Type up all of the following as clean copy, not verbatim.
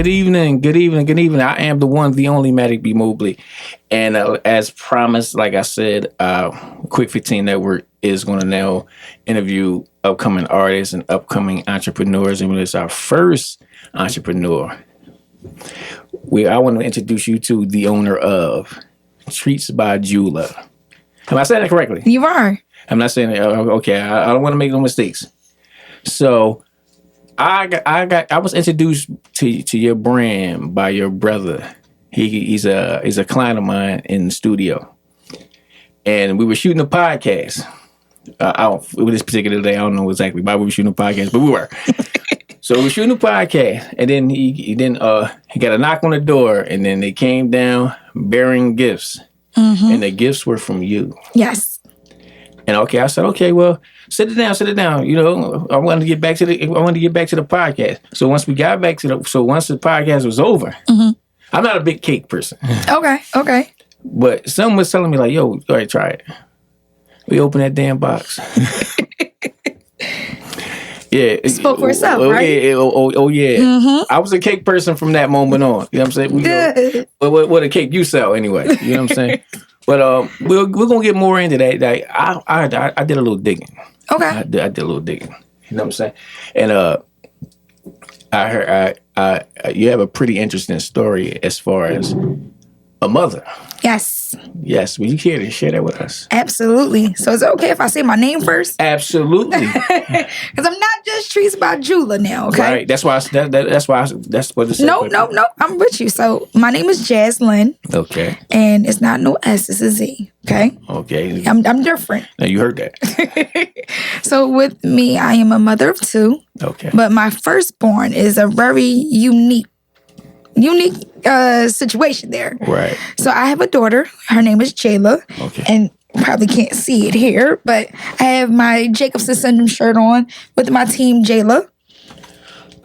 Good evening. Good evening. Good evening. I am the one, the only Matic B. Mobley. And as promised, like I said, Quick 15 Network is going to now interview upcoming artists and upcoming entrepreneurs. And it's our first entrepreneur. I want to introduce you to the owner of Treats by Jula. Am I saying that correctly? You are. I'm not saying it. Okay. I don't want to make no mistakes. So I was introduced to your brand by your brother. He's a client of mine in the studio, and we were shooting a podcast. This particular day, I don't know exactly why we were shooting a podcast, but we were. So we were shooting a podcast, and then he got a knock on the door, and then they came down bearing gifts, and the gifts were from you. Yes. And I said, okay, well, sit it down. You know, I wanted to get back to the podcast. So once we got back once the podcast was over, I'm not a big cake person. Okay. But someone was telling me like, yo, go ahead, try it. We opened that damn box. Yeah. It spoke for itself, right? Yeah, yeah. I was a cake person from that moment on. You know what I'm saying? What a cake you sell anyway. You know what I'm saying? But we're gonna get more into that. Like, I did a little digging. Okay. I did a little digging. You know what I'm saying? And I heard you have a pretty interesting story as far as a mother. Yes. Would you care to share that with us? Absolutely. So is it okay if I say my name first? Absolutely. Because I'm not just Treats by Jula now, okay? Right. That's what it's. No. I'm with you. So my name is Jazz Lynn. Okay. And it's not no S, it's a Z. Okay. Okay. I'm different. Now you heard that. So with me, I am a mother of two. Okay. But my firstborn is a very unique situation there. Right. So I have a daughter. Her name is Jayla. Okay. And you probably can't see it here, but I have my Jacobson syndrome shirt on with my team Jayla.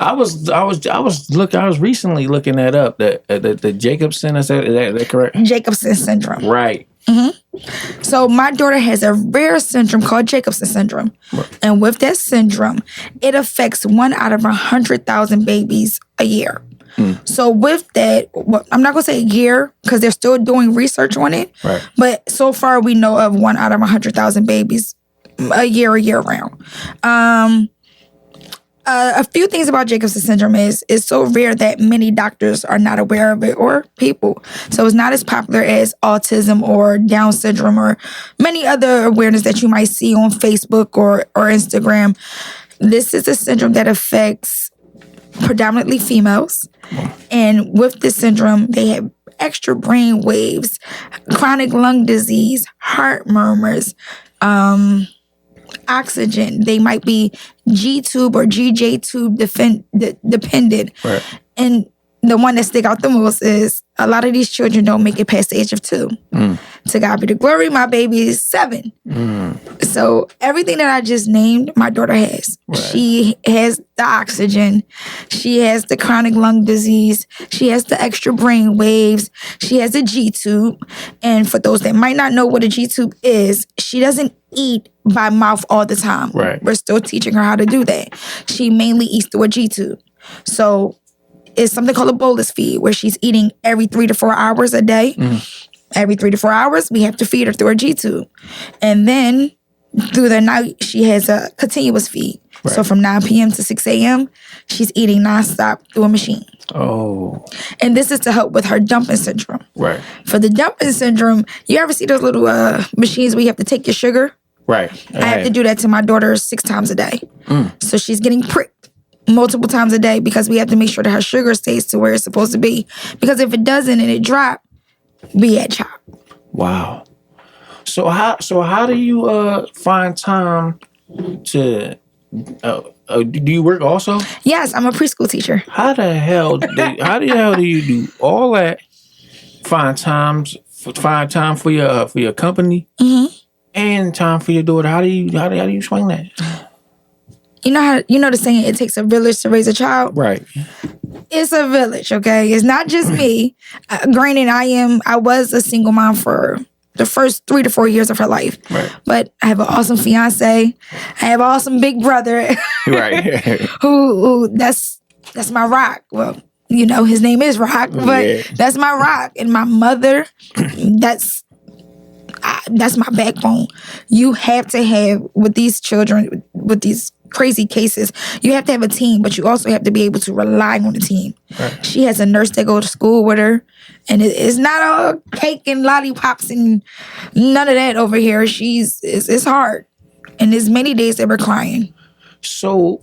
I was recently looking that up. The Jacobson, is that correct? Jacobson syndrome. Right. So my daughter has a rare syndrome called Jacobson syndrome. Right. And with that syndrome, it affects 1 out of 100,000 babies a year. So with that, I'm not going to say a year because they're still doing research on it. Right. But so far we know of 1 out of 100,000 babies a year round. A few things about Jacobson syndrome is it's so rare that many doctors are not aware of it, or people. So it's not as popular as autism or Down syndrome or many other awareness that you might see on Facebook or Instagram. This is a syndrome that affects predominantly females. And with this syndrome, they have extra brain waves, chronic lung disease, heart murmurs, oxygen. They might be G-tube or GJ-tube dependent. Right. And the one that stick out the most is a lot of these children don't make it past the age of 2. To God be the glory, my baby is 7. So everything that I just named, my daughter has. Right. She has the oxygen. She has the chronic lung disease. She has the extra brain waves. She has a G-tube. And for those that might not know what a G-tube is, she doesn't eat by mouth all the time. Right. We're still teaching her how to do that. She mainly eats through a G-tube. So it's something called a bolus feed, where she's eating every 3 to 4 hours a day. Every 3 to 4 hours, we have to feed her through her G-tube. And then through the night, she has a continuous feed. Right. So from 9 p.m. to 6 a.m., she's eating nonstop through a machine. Oh. And this is to help with her dumping syndrome. Right. For the dumping syndrome, you ever see those little machines where you have to take your sugar? Right. I have to do that to my daughter 6 times a day. So she's getting pricked multiple times a day because we have to make sure that her sugar stays to where it's supposed to be. Because if it doesn't and it drops, we at chop. Wow. So how do you find time to do you work also? Yes, I'm a preschool teacher. How the hell do you do all that? Find time for your company and time for your daughter. How do you swing that? You know the saying, it takes a village to raise a child? Right. It's a village, okay? It's not just me. Granted, I was a single mom for the first 3 to 4 years of her life. Right. But I have an awesome fiance. I have an awesome big brother. Right. who that's my rock. Well, you know, his name is Rock, but Yeah. that's my rock. And my mother, that's my backbone. You have to have, with these children, with these crazy cases, you have to have a team, but you also have to be able to rely on the team. Right. She has a nurse that goes to school with her, and it's not all cake and lollipops and none of that over here. It's hard, and there's many days that we're crying. So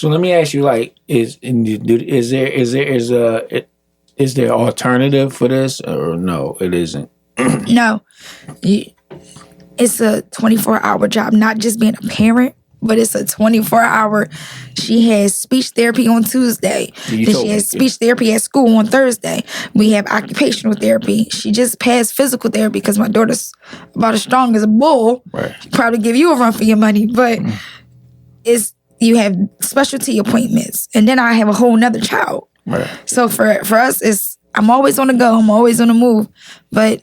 let me ask you, like, is there alternative for this, or no? It isn't. No, it's a 24-hour job. Not just being a parent, but it's a 24-hour. She has speech therapy on Tuesday. You Then told she me. has speech therapy at school on Thursday. We have occupational therapy. She just passed physical therapy because my daughter's about as strong as a bull. Right. Probably give you a run for your money, but you have specialty appointments, and then I have a whole nother child. Right. So for us, I'm always on the go. I'm always on the move. But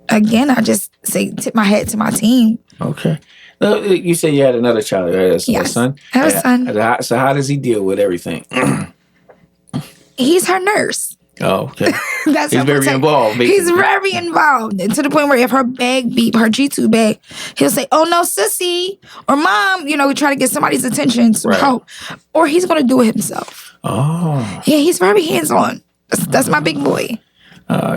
again, I just say tip my hat to my team. Okay. You said you had another child, right? A Yes. son? I have a son. So how does he deal with everything? He's her nurse. Oh, okay. That's He's how very protect- involved. He's basically. very involved to the point where if her bag beep, her G2 bag, he'll say, "Oh no, sissy," or "Mom," you know, try to get somebody's attention to Right. help, or he's gonna do it himself. Oh. Yeah, he's very hands on. That's my big boy.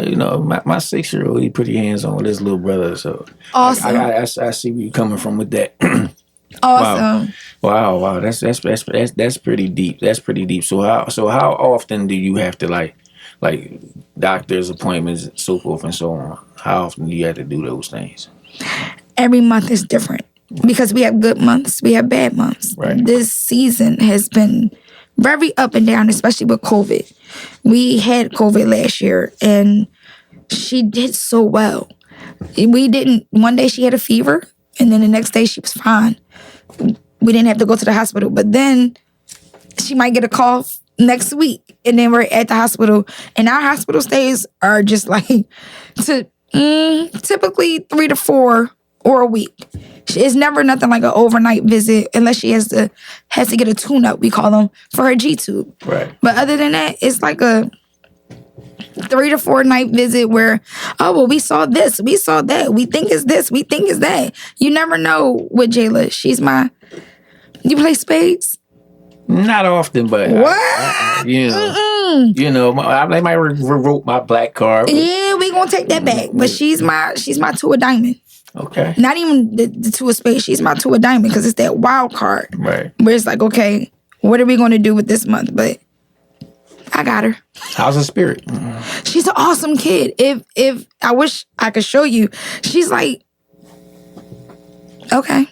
You know, my 6-year-old, he's pretty hands-on with his little brother. So Awesome. I see where you're coming from with that. Awesome. Wow. That's pretty deep. That's pretty deep. So how often do you have to like doctor's appointments, so forth and so on? How often do you have to do those things? Every month is different because we have good months, we have bad months. Right. This season has been very up and down, especially with COVID. We had COVID last year, and she did so well. One day she had a fever, and then the next day she was fine. We didn't have to go to the hospital, but then she might get a cough next week, and then we're at the hospital, and our hospital stays are just like typically 3 to 4 or a week. It's never nothing like an overnight visit unless she has to get a tune-up, we call them, for her G-tube. Right. But other than that, it's like a 3 to 4 night visit where, oh, well, we saw this, we saw that, we think it's this, we think it's that. You never know with Jayla. You play spades? Not often, but What? you know, I might revoke my black card. Yeah, we gonna take that back. But she's my 2 of diamond. Okay. Not even the 2 of spades. She's my 2 of diamond because it's that wild card. Right. Where it's like, okay, what are we gonna do with this month? But I got her. How's the spirit? She's an awesome kid. If I wish I could show you, she's like, okay.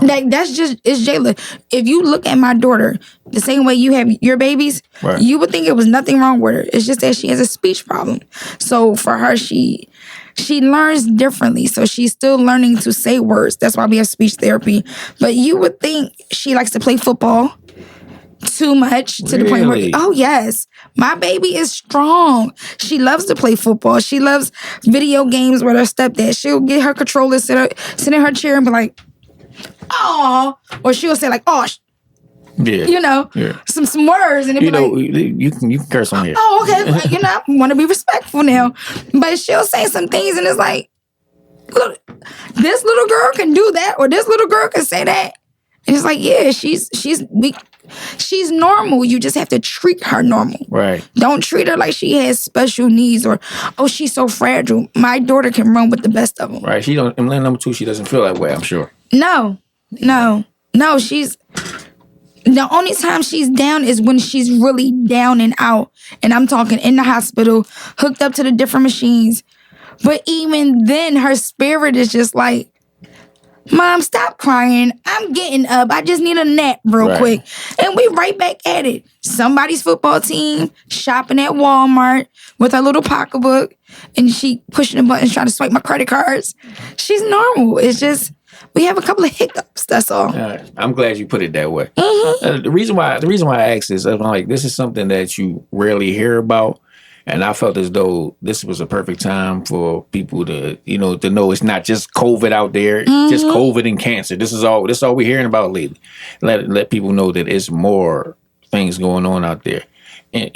Like that's just it's Jayla. If you look at my daughter the same way you have your babies, Right. you would think it was nothing wrong with her. It's just that she has a speech problem. So for her, she learns differently. So she's still learning to say words. That's why we have speech therapy. But you would think she likes to play football too much to the point where, Really? oh yes, my baby is strong. She loves to play football. She loves video games with her stepdad. She'll get her controller, sit in her chair and be like, oh, or she'll say like, oh, Yeah. you know, Yeah. some words, and it'd You be know, like, you can curse on here. oh, okay, like, you know, I want to be respectful now. But she'll say some things, and it's like, look, this little girl can do that, or this little girl can say that. And it's like, yeah, she's normal. You just have to treat her normal. Right. Don't treat her like she has special needs or, oh, she's so fragile. My daughter can run with the best of them. Right. She don't. And then number 2, she doesn't feel that way. I'm sure. No. She's the only time she's down is when she's really down and out. And I'm talking in the hospital, hooked up to the different machines. But even then, her spirit is just like, Mom, stop crying. I'm getting up. I just need a nap real Right. quick. And we right back at it. Somebody's football team, shopping at Walmart with her little pocketbook, and she pushing the buttons trying to swipe my credit cards. She's normal. It's just, we have a couple of hiccups, that's all. I'm glad you put it that way. Mm-hmm. The reason why I asked this, I'm like, this is something that you rarely hear about. And I felt as though this was a perfect time for people to know it's not just COVID out there, just COVID and cancer. This is all we're hearing about lately. Let people know that it's more things going on out there. And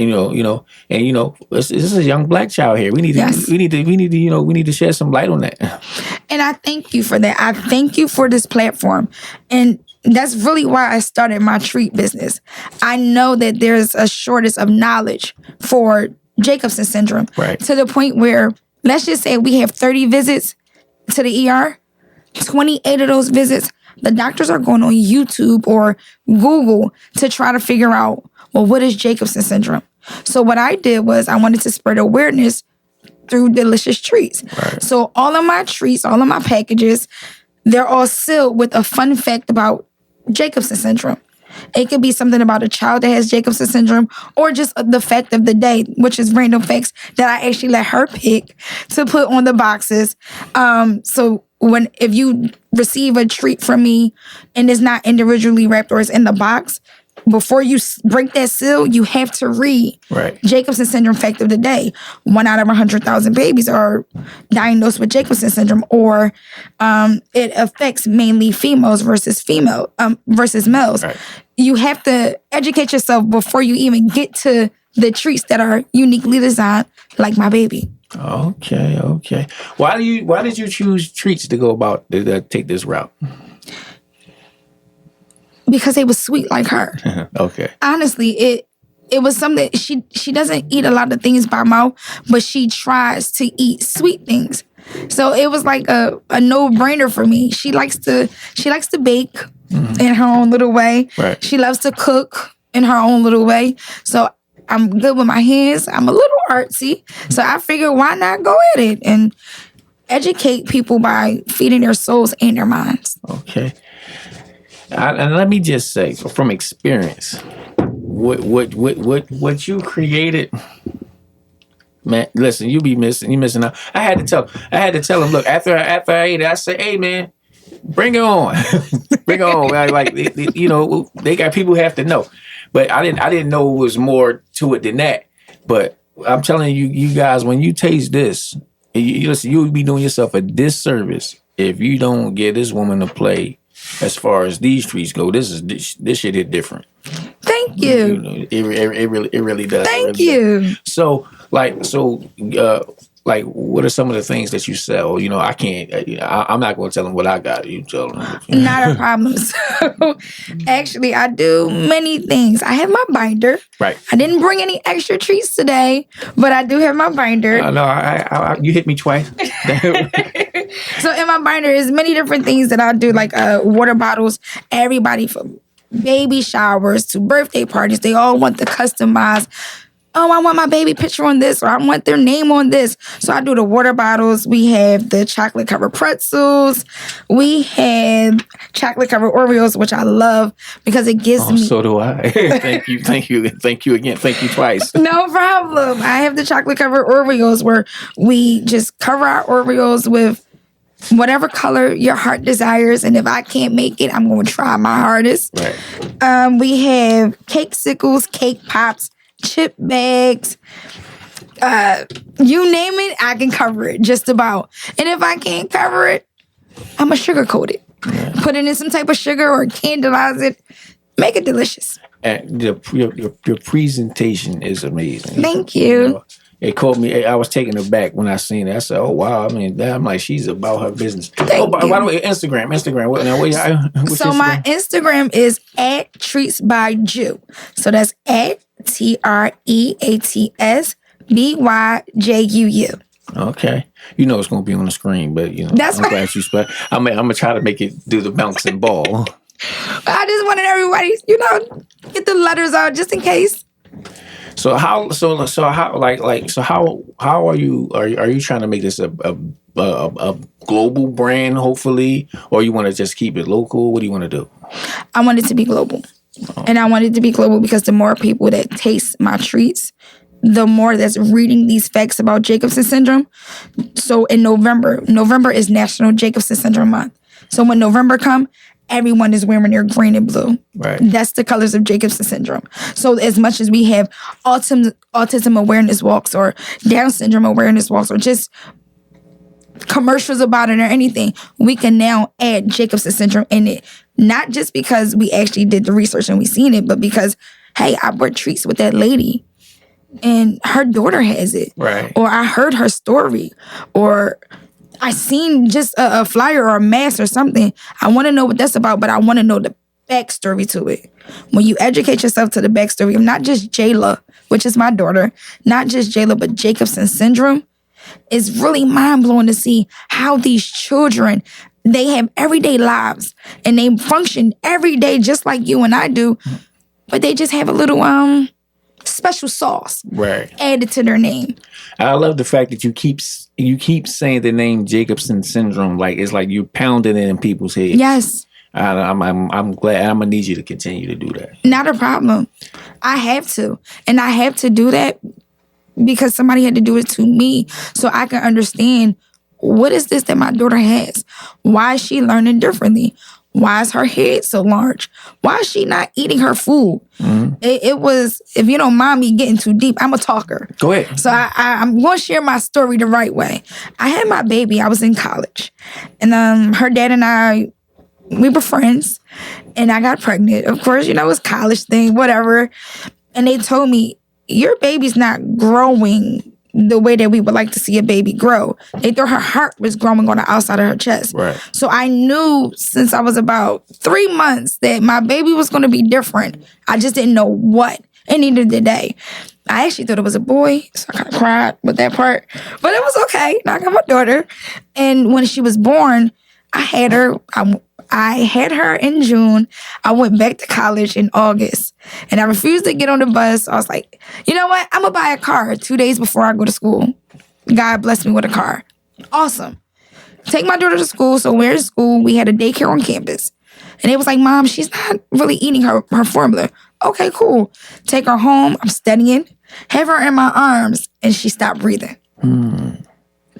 this is a young black child here. We need to, Yes. we need to, we need to shed some light on that. And I thank you for that. I thank you for this platform. And that's really why I started my treat business. I know that there's a shortage of knowledge for Jacobson syndrome, Right. to the point where, let's just say we have 30 visits to the ER, 28 of those visits, the doctors are going on YouTube or Google to try to figure out, well, what is Jacobson syndrome? So what I did was I wanted to spread awareness through delicious treats. Right. So all of my treats, all of my packages, they're all sealed with a fun fact about Jacobson syndrome. It could be something about a child that has Jacobson syndrome, or just the fact of the day, which is random facts that I actually let her pick to put on the boxes. So if you receive a treat from me and it's not individually wrapped or it's in the box, before you break that seal, you have to read Right. Jacobson syndrome fact of the day. 1 out of 100,000 babies are diagnosed with Jacobson syndrome, or it affects mainly females versus males. Right. You have to educate yourself before you even get to the treats that are uniquely designed, like my baby. Okay. Why did you choose treats to go about to take this route? Because they was sweet like her. Okay. Honestly, it was something. She doesn't eat a lot of things by mouth, but she tries to eat sweet things. So it was like a no-brainer for me. She likes to bake in her own little way. Right. She loves to cook in her own little way. So I'm good with my hands. I'm a little artsy. So I figured, why not go at it and educate people by feeding their souls and their minds. Okay. And let me just say, from experience, what you created, man. Listen, you missing out. I had to tell him. Look, after I ate it, I said, "Hey, man, bring it on, bring it on." Like they got people who have to know, but I didn't know it was more to it than that. But I'm telling you guys, when you taste this, listen, you'll be doing yourself a disservice if you don't get this woman to play. As far as these treats go, this shit hit different. Thank you. It really does. Thank you. So, what are some of the things that you sell? I can't. I'm not going to tell them what I got. You tell them. Not a problem. So, actually, I do many things. I have my binder. Right. I didn't bring any extra treats today, but I do have my binder. No, I you hit me twice. So in my binder is many different things that I do, like water bottles. Everybody from baby showers to birthday parties, they all want the customized. Oh, I want my baby picture on this, or I want their name on this. So I do the water bottles. We have the chocolate covered pretzels. We have chocolate covered Oreos, which I love because it gives me. So do I. Thank you again. Thank you twice. No problem. I have the chocolate covered Oreos where we just cover our Oreos with whatever color your heart desires, and if I can't make it, I'm going to try my hardest. Right. We have cake sickles, cake pops, chip bags, you name it, I can cover it just about. And if I can't cover it, I'm going to sugarcoat it. Yeah. Put it in some type of sugar or candleize it. Make it delicious. And your presentation is amazing. Thank you. It caught me. I was taken aback when I seen it. I said, "Oh wow!" I mean, I'm like, she's about her business. By the way, Instagram. What's so my Instagram is @treatsbyju. So that's @TREATSBYJUU. Okay, it's gonna be on the screen, but that's I'm glad you spelled. I'm gonna try to make it do the bouncing ball. I just wanted everybody, get the letters out just in case. So how are you trying to make this a global brand, hopefully, or you want to just keep it local? What do you want to do? I want it to be global. And I want it to be global because the more people that taste my treats, the more that's reading these facts about Jacobson syndrome. So in November is National Jacobson Syndrome Month. So when November comes, everyone is wearing their green and blue. Right. That's the colors of Jacobson syndrome. So as much as we have autism awareness walks or Down syndrome awareness walks or just commercials about it or anything, we can now add Jacobson syndrome in it. Not just because we actually did the research and we seen it, but because, hey, I bought treats with that lady and her daughter has it. Right. Or I heard her story. Or I seen just a flyer or a mask or something. I want to know what that's about, but I want to know the backstory to it. When you educate yourself to the backstory of not just Jayla, which is my daughter, not just Jayla, but Jacobson syndrome, it's really mind-blowing to see how these children, they have everyday lives and they function every day just like you and I do, but they just have a little special sauce Right. added to their name. I love the fact that you keep saying the name Jacobson syndrome like it's like you pounding it in people's heads. Yes. I'm glad. I'm gonna need you to continue to do that. Not a problem. I have to. And I have to do that because somebody had to do it to me so I can understand what is this that my daughter has? Why is she learning differently? Why is her head so large? Why is she not eating her food? Mm-hmm. It was, if you don't mind me getting too deep, I'm a talker. Go ahead. So I'm going to share my story the right way. I had my baby. I was in college. And her dad and I, we were friends. And I got pregnant. Of course, you know, it's college thing, whatever. And they told me, your baby's not growing the way that we would like to see a baby grow. They thought her heart was growing on the outside of her chest. Right. So I knew since I was about 3 months that my baby was going to be different. I just didn't know what. And neither did they. I actually thought it was a boy, so I kind of cried with that part. But it was okay. Now I got my daughter. And when she was born, I had her. I had her in June. I went back to college in August. And I refused to get on the bus. I was like, you know what? I'm going to buy a car 2 days before I go to school. God blessed me with a car. Awesome. Take my daughter to school. So we're in school. We had a daycare on campus. And it was like, Mom, she's not really eating her formula. Okay, cool. Take her home. I'm studying. Have her in my arms. And she stopped breathing.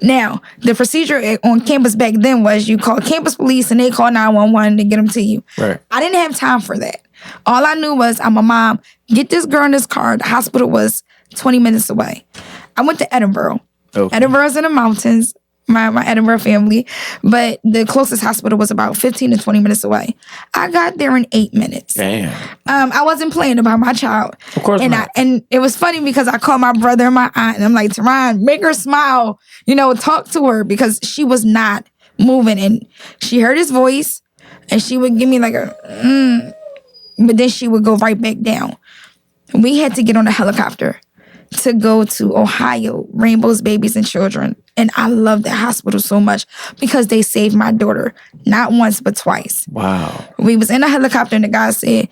Now, the procedure on campus back then was you call campus police and they call 911 to get them to you. Right. I didn't have time for that. All I knew was I'm a mom. Get this girl in this car. The hospital was 20 minutes away. I went to Edinburgh. Okay. Edinburgh's in the mountains, my Edinburgh family. But the closest hospital was about 15 to 20 minutes away. I got there in 8 minutes. Damn. I wasn't playing about my child. Of course not. And it was funny because I called my brother and my aunt and I'm like, Teron, make her smile. You know, talk to her because she was not moving. And she heard his voice and she would give me like a, but then she would go right back down. We had to get on a helicopter to go to Ohio, Rainbow's Babies and Children. And I love that hospital so much because they saved my daughter, not once, but twice. Wow. We was in a helicopter and the guy said,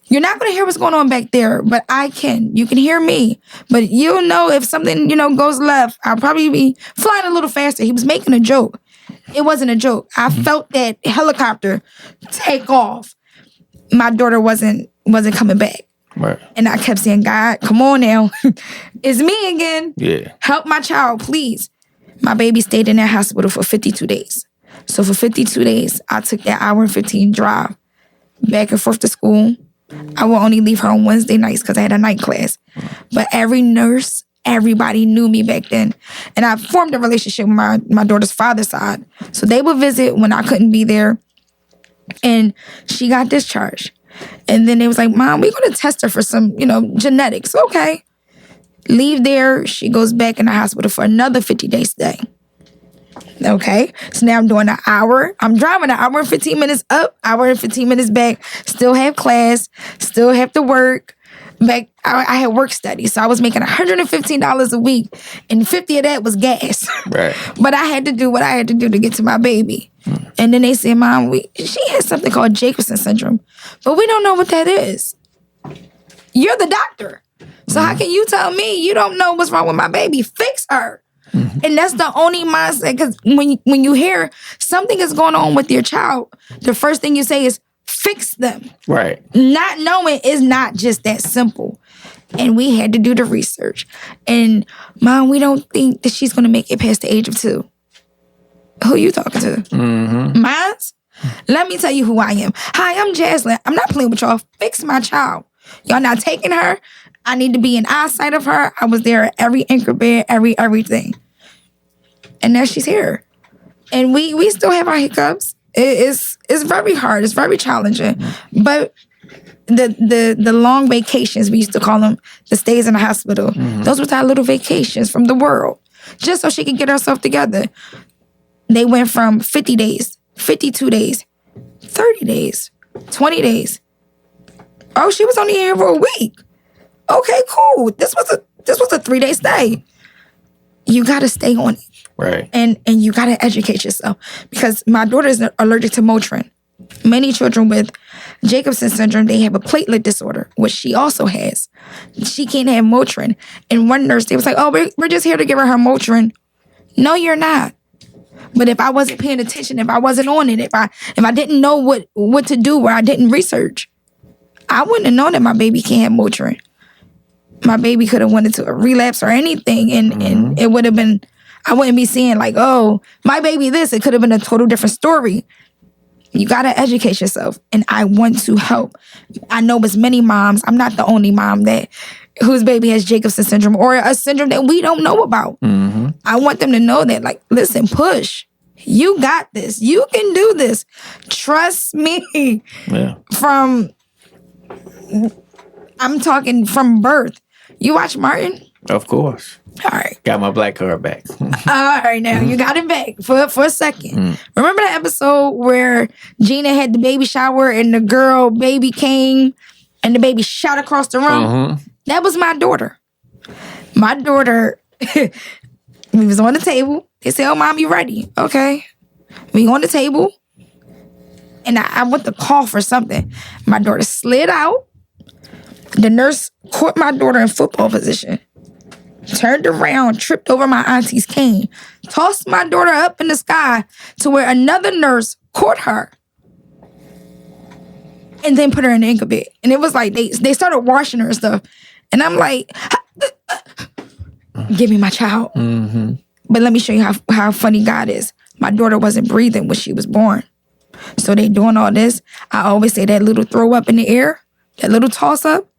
you're not going to hear what's going on back there, but I can. You can hear me. But you'll know if something, you know, goes left. I'll probably be flying a little faster. He was making a joke. It wasn't a joke. I felt that helicopter take off. My daughter wasn't coming back. Right. And I kept saying, God, come on now. It's me again. Yeah. Help my child, please. My baby stayed in that hospital for 52 days. So for 52 days, I took that hour and 15 drive back and forth to school. I would only leave her on Wednesday nights because I had a night class. But every nurse, everybody knew me back then. And I formed a relationship with my daughter's father's side. So they would visit when I couldn't be there. And she got discharged. And then they was like, Mom, we're going to test her for some, you know, genetics. Okay. Leave there. She goes back in the hospital for another 50 days stay. Okay. So now I'm doing an hour. I'm driving an hour and 15 minutes up, hour and 15 minutes back. Still have class. Still have to work. Back, I had work study. So I was making $115 a week. And 50 of that was gas. Right. But I had to do what I had to do to get to my baby. And then they said, Mom, she has something called Jacobson syndrome. But we don't know what that is. You're the doctor. So how can you tell me you don't know what's wrong with my baby? Fix her. And that's the only mindset. Because when you hear something is going on with your child, the first thing you say is, fix them. Right. Not knowing is not just that simple. And we had to do the research. And Mom, we don't think that she's going to make it past the age of 2. Who you talking to? Mm-hmm. Mines? Let me tell you who I am. Hi, I'm Jaslyn. I'm not playing with y'all. Fix my child. Y'all not taking her. I need to be in eyesight of her. I was there at every anchor bed, everything. And now she's here. And we still have our hiccups. It's very hard. It's very challenging. But the long vacations, we used to call them, the stays in the hospital. Those were our little vacations from the world, just so she could get herself together. They went from 50 days, 52 days, 30 days, 20 days. Oh, she was only here for a week. Okay, cool. This was a 3-day stay. You gotta stay on it. Right. And you gotta educate yourself, because my daughter is allergic to Motrin. Many children with Jacobson syndrome, they have a platelet disorder, which she also has. She can't have Motrin. And one nurse, they was like, oh, we're just here to give her Motrin. No, you're not. But if I wasn't paying attention, if I wasn't on it, if I didn't know what to do, or I didn't research, I wouldn't have known that my baby can't have Motrin. My baby could have went into a relapse or anything, and it would have been, I wouldn't be seeing like, oh, my baby this. It could have been a total different story. You got to educate yourself, and I want to help. I know as many moms, I'm not the only mom whose baby has Jacobson syndrome, or a syndrome that we don't know about. I want them to know that, like, listen, push. You got this. You can do this. Trust me. Yeah. I'm talking from birth. You watch Martin? Of course. All right. Got my black card back. All right, now you got it back for a second. Remember that episode where Gina had the baby shower and the girl baby came and the baby shot across the room? That was my daughter. My daughter, we was on the table. They said, oh, Mom, you ready? Okay. We on the table. And I went to call for something. My daughter slid out. The nurse caught my daughter in football position. Turned around, tripped over my auntie's cane, tossed my daughter up in the sky to where another nurse caught her and then put her in the incubator. And it was like they started washing her and stuff. And I'm like, give me my child. But let me show you how funny God is. My daughter wasn't breathing when she was born. So they doing all this. I always say that little throw up in the air, that little toss up,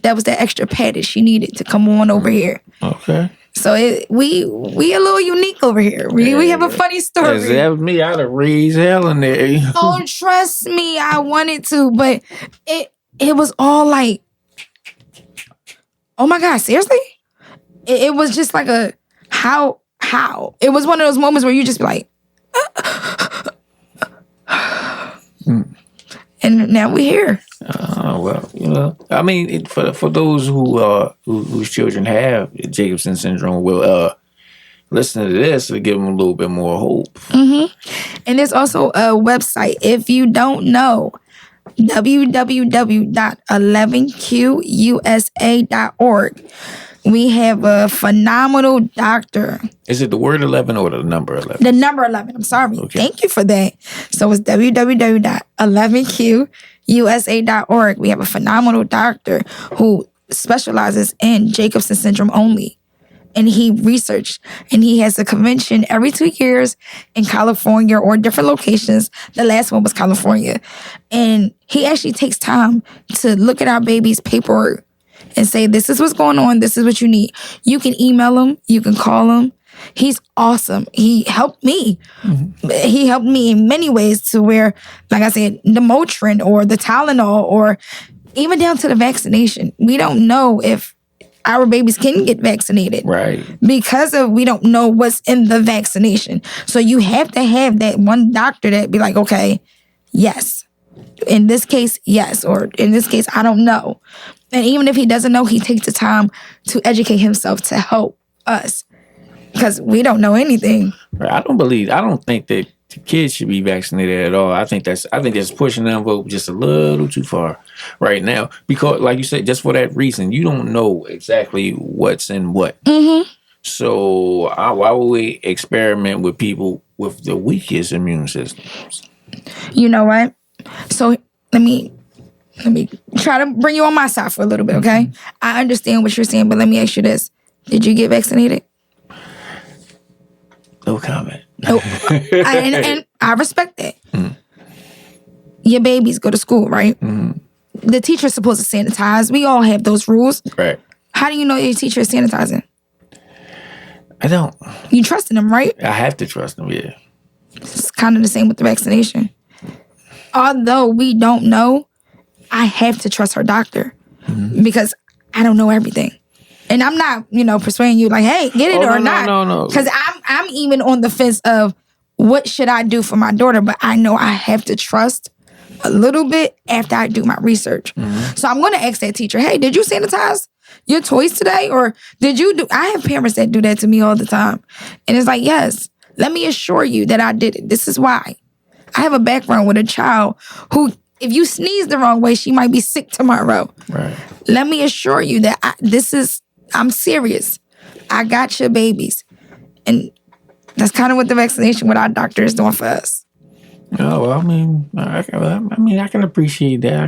that was the extra padded she needed to come on over here. Okay. So we a little unique over here. We have a funny story. If that was me, I'd have raised hell in there. Oh, trust me, I wanted to, but it was all like, oh my God, seriously? It was just like a how? It was one of those moments where you just be like, and now we're here. Well, I mean, for those whose children have Jacobson syndrome, will listen to this to give them a little bit more hope. And there's also a website, if you don't know, www.11QUSA.org. We have a phenomenal doctor. Is it the word 11 or the number 11? The number 11. I'm sorry. Okay. Thank you for that. So it's www.11QUSA.org. We have a phenomenal doctor who specializes in Jacobson syndrome only. And he researched, and he has a convention every 2 years in California or different locations. The last one was California. And he actually takes time to look at our baby's paperwork and say, this is what's going on. This is what you need. You can email him. You can call him. He's awesome. He helped me. He helped me in many ways to where, like I said, the Motrin or the Tylenol or even down to the vaccination. We don't know if our babies can get vaccinated. Right. Because we don't know what's in the vaccination. So you have to have that one doctor that be like, okay, yes. In this case, yes. Or in this case, I don't know. And even if he doesn't know, he takes the time to educate himself to help us. Because we don't know anything. I don't think that the kids should be vaccinated at all. I think that's pushing the envelope just a little too far right now. Because, like you said, just for that reason, you don't know exactly what's in what. So why would we experiment with people with the weakest immune systems? You know what? So let me try to bring you on my side for a little bit, okay? I understand what you're saying, but let me ask you this. Did you get vaccinated? No comment. Nope. And I respect that. Your babies go to school, right? The teacher's supposed to sanitize. We all have those rules. Right. How do you know your teacher is sanitizing? I don't. You trusting them, right? I have to trust them, yeah. It's kind of the same with the vaccination. Although we don't know, I have to trust her doctor because I don't know everything. And I'm not, persuading you like, hey, get it or not. No. Because I'm even on the fence of what should I do for my daughter, but I know I have to trust a little bit after I do my research. So I'm going to ask that teacher, hey, did you sanitize your toys today? Or did you do, I have parents that do that to me all the time. And it's like, yes, let me assure you that I did it. This is why. I have a background with a child who, if you sneeze the wrong way, she might be sick tomorrow. Right. Let me assure you that I'm serious. I got your babies. And that's kind of what the vaccination with our doctor is doing for us. Oh, well, I mean, I can appreciate that. I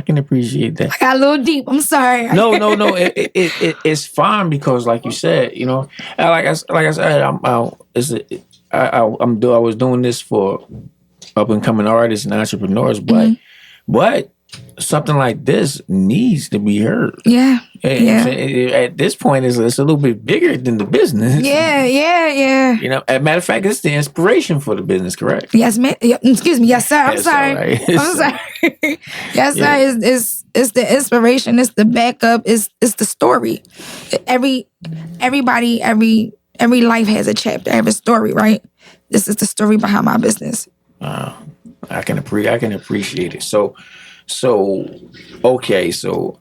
Got a little deep. I'm sorry. No. It's fine because, like you said, like I said, I was doing this for up and coming artists and entrepreneurs, but something like this needs to be heard. Yeah. At this point, it's a little bit bigger than the business. Yeah. As a matter of fact, it's the inspiration for the business, correct? Yes, ma'am. Excuse me. Yes, sir. I'm sorry. Right. I'm sorry. Yes, sir. It's the inspiration. It's the backup. It's the story. Everybody, every life has a chapter, have a story, right? This is the story behind my business. I can appreciate it. So okay. So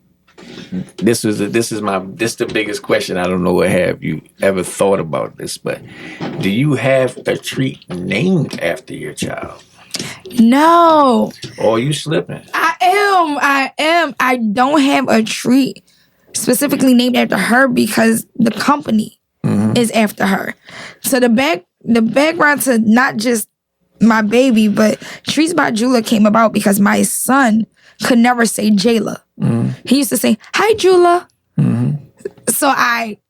this is the biggest question. I don't know what have you ever thought about this, but do you have a treat named after your child? No. Or are you slipping? I am. I don't have a treat specifically named after her because the company is after her. So the background to not just my baby, but Treats by Jula came about because my son could never say Jayla. He used to say, hi, Jula. So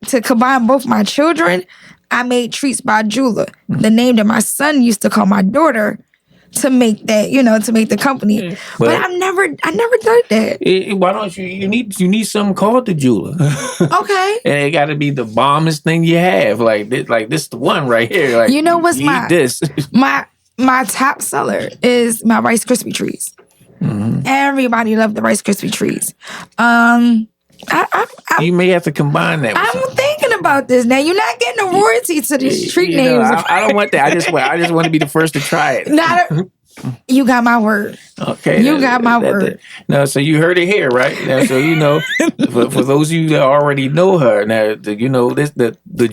to combine both my children, I made Treats by Jula, the name that my son used to call my daughter to make that, to make the company. But I never did that. Why don't you need something called the Jula? Okay. And it got to be the bombest thing you have. Like this the one right here. Like, what's this? My top seller is my Rice Krispie trees. Everybody loved the Rice Krispie trees. You may have to combine that with I'm something. thinking about this. Now, you're not getting a royalty to these treat names. I don't want that. I just want to be the first to try it. You got my word. Okay. You got my word. No, so you heard it here, right? Now, so for those of you that already know her, now the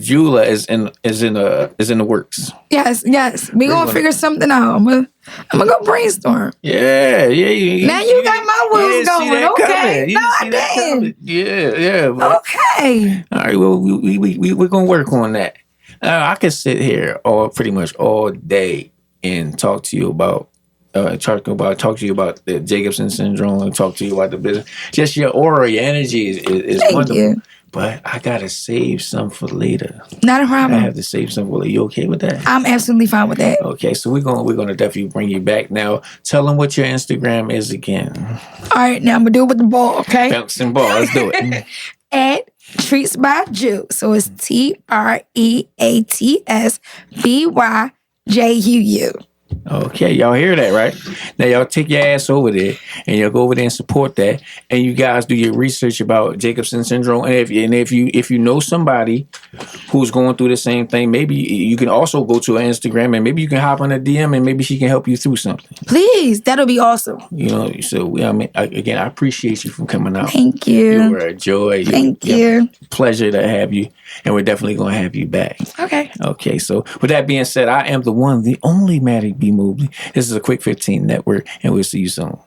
Jula is in the works. Yes. We gonna figure something out. I'm gonna go brainstorm. Yeah. Now you got my wheels going. Okay. No, I didn't. Yeah. Okay. All right. Well, we're gonna work on that. I could sit here pretty much all day and talk to you about the Jacobson syndrome and talk to you about the business. Just your aura, your energy is wonderful. You. But I gotta save some for later. Not a problem. I have to save some for later. You okay with that? I'm absolutely fine with that. Okay, so we're gonna definitely bring you back. Now, tell them what your Instagram is again. All right, now I'm gonna do it with the ball, okay? Bouncing ball. Let's do it. At Treats by Ju. So it's TreatsByJuu. Okay, y'all hear that, right? Now y'all take your ass over there and y'all go over there and support that. And you guys do your research about Jacobson syndrome. And if you know somebody who's going through the same thing, maybe you can also go to her Instagram and maybe you can hop on a DM and maybe she can help you through something. Please, that'll be awesome. So again, I appreciate you for coming out. Thank you. You were a joy. Thank you. Pleasure to have you, and we're definitely going to have you back. Okay. So with that being said, I am the one, the only Maddie B. Mobley. This is a Quick 15 Network, and we'll see you soon.